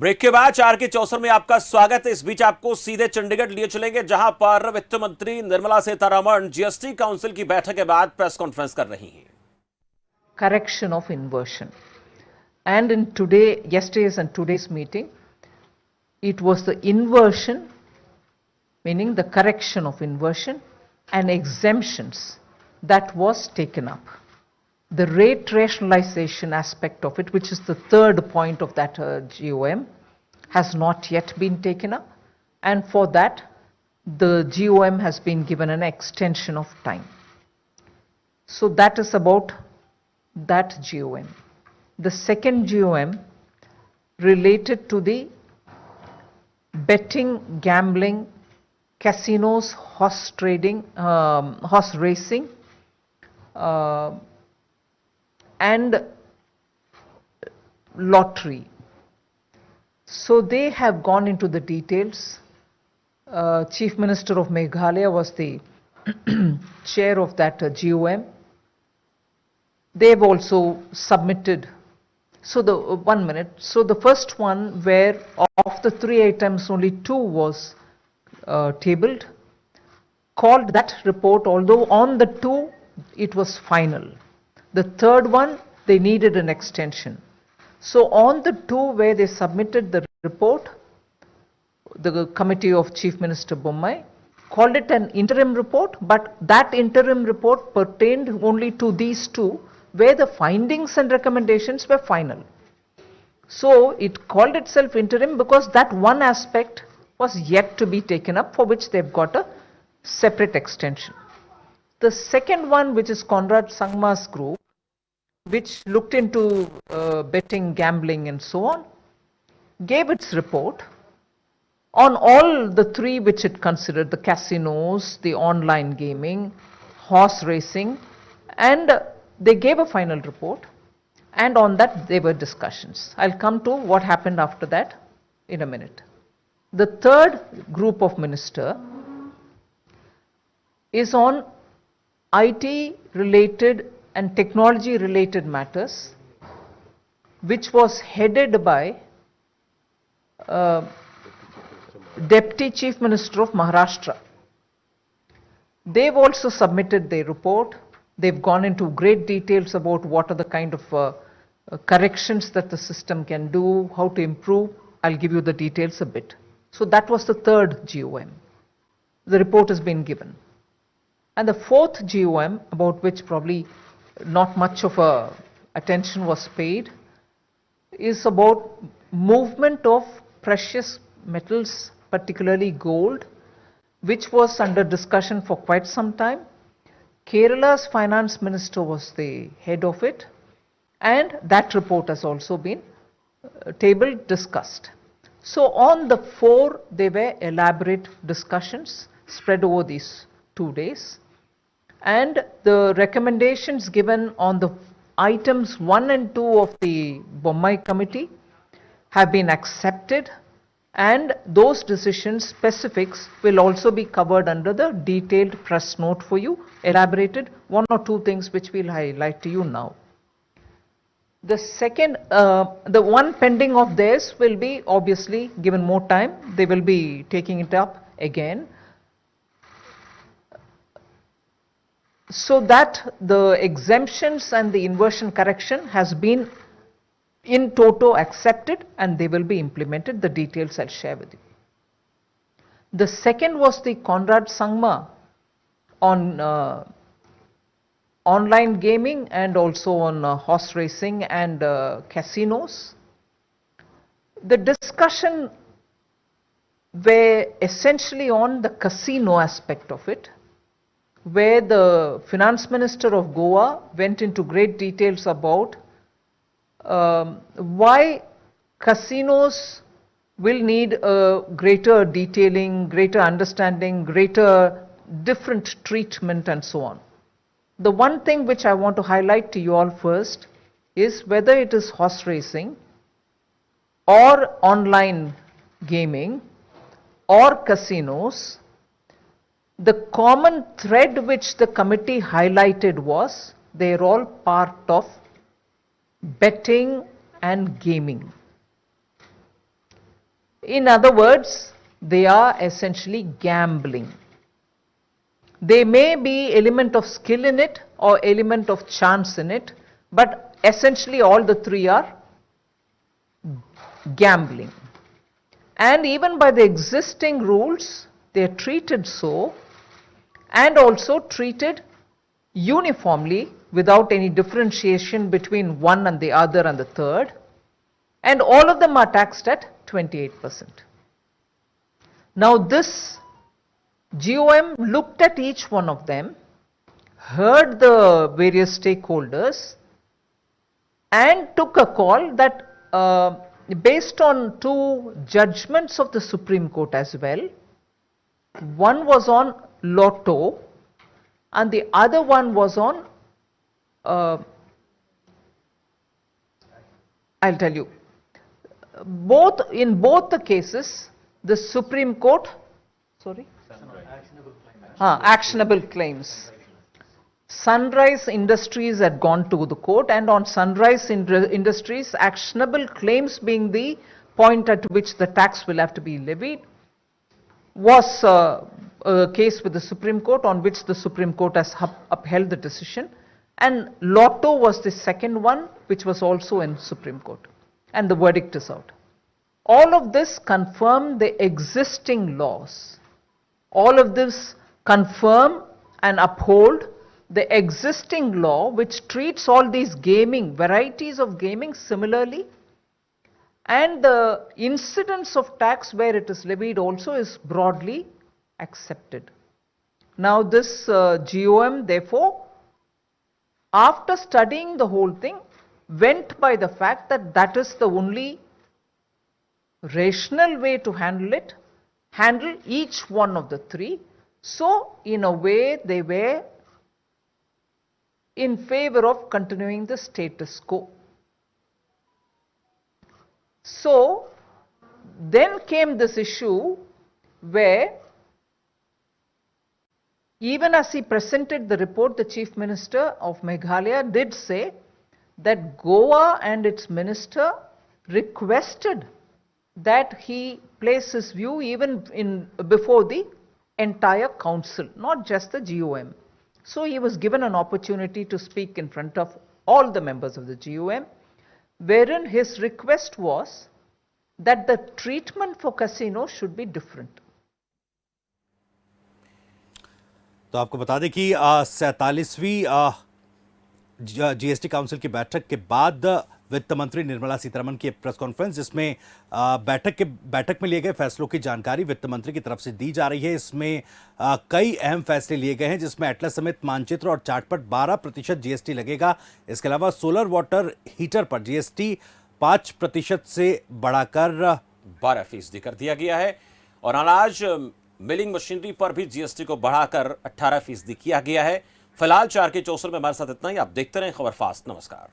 Break के बाद 4 के 64 में आपका स्वागत है। इस बीच आपको सीधे चंडीगढ़ लिए चलेंगे, जहां पर वित्त मंत्री निर्मला सीतारमण जीएसटी काउंसिल की बैठक के बाद प्रेस कॉन्फ्रेंस कर रही हैं। Correction of inversion. And in yesterday's and today's meeting, it was the inversion, meaning the correction of inversion and exemptions that was taken up. The rate rationalization aspect of it, which is the third point of that GOM, has not yet been taken up. And for that, the GOM has been given an extension of time. So that is about that GOM. The second GOM related to the betting, gambling, casinos, horse trading, horse racing, and lottery. So they have gone into the details. Chief Minister of Meghalaya was the chair of that GOM. They've also submitted. So the first one, where of the 3 items only 2 was tabled, called that report, although on the 2 it was final. The third one, they needed an extension. So on the 2 where they submitted the report, the committee of Chief Minister Bommai called it an interim report, but that interim report pertained only to these 2, where the findings and recommendations were final. So it called itself interim because that one aspect was yet to be taken up, for which they've got a separate extension. The second one, which is Conrad Sangma's group, which looked into betting, gambling and so on, gave its report on all the 3 which it considered: the casinos, the online gaming, horse racing, and they gave a final report, and on that there were discussions. I'll come to what happened after that in a minute. The third group of minister is on IT related and technology related matters, which was headed by Deputy Chief Minister of Maharashtra. They've also submitted their report. They've gone into great details about what are the kind of corrections that the system can do, how to improve. I'll give you the details a bit. So that was the third GOM. The report has been given. And the fourth GOM, about which probably not much of attention was paid, is about movement of precious metals, particularly gold, which was under discussion for quite some time. Kerala's finance minister was the head of it, and that report has also been tabled, discussed. So on the 4, there were elaborate discussions spread over these 2 days, and the recommendations given on the items 1 and 2 of the Bommai committee have been accepted, and those decisions specifics will also be covered under the detailed press note for you, elaborated. 1 or 2 things which we'll highlight to you now. The second, the one pending of theirs will be obviously given more time. They will be taking it up again, so that the exemptions and the inversion correction has been in toto accepted, and they will be implemented. The details I'll share with you. The second was the Conrad Sangma on online gaming and also on horse racing and casinos. The discussion were essentially on the casino aspect of it, where the finance minister of Goa went into great details about why casinos will need a greater detailing, greater understanding, greater different treatment and so on. The one thing which I want to highlight to you all first is whether it is horse racing or online gaming or casinos, the common thread which the committee highlighted was they're all part of betting and gaming. In other words, they are essentially gambling. There may be element of skill in it or element of chance in it, but essentially all the three are gambling. And even by the existing rules, they are treated so, and also treated uniformly without any differentiation between one and the other and the third, and all of them are taxed at 28%. Now this GOM looked at each one of them, heard the various stakeholders, and took a call that based on two judgments of the Supreme Court as well. One was on lotto and the other one was on, I'll tell you, in both the cases, the Supreme Court, actionable claims. Sunrise Industries had gone to the court, and on Sunrise Industries, actionable claims being the point at which the tax will have to be levied, was a case with the Supreme Court on which the Supreme Court has upheld the decision, and Lotto was the second one which was also in Supreme Court, and the verdict is out. All of this confirm the existing laws. All of this confirm and uphold the existing law which treats all these varieties of gaming similarly, and the incidence of tax where it is levied also is broadly accepted. Now this GOM therefore, after studying the whole thing, went by the fact that that is the only rational way to handle each one of the three. So in a way they were in favor of continuing the status quo. So then came this issue where, even as he presented the report, the Chief Minister of Meghalaya did say that Goa and its minister requested that he place his view even before the entire council, not just the GOM. So he was given an opportunity to speak in front of all the members of the GOM, wherein his request was that the treatment for casinos should be different. तो आपको बता दें कि 47वीं GST council की बैठक के बाद वित्त मंत्री निर्मला सीतारमण की प्रेस कॉन्फ्रेंस, जिसमें बैठक में लिए गए फैसलों की जानकारी वित्त मंत्री की तरफ से दी जा रही है। इसमें कई अहम फैसले लिए गए हैं, जिसमें एटलस समेत मानचित्र और चार्ट पर 12% जीएसटी लगेगा। इसके अलावा सोलर वाटर हीटर पर जीएसटी 5% से बढ़ाकर 12% कर दिया गया है, और अनाज मिलिंग मशीनरी पर भी जीएसटी को बढ़ाकर 18% किया गया है। फिलहाल 4 के 64 में हमारे साथ इतना ही। आप देखते रहें खबर फास्ट। नमस्कार।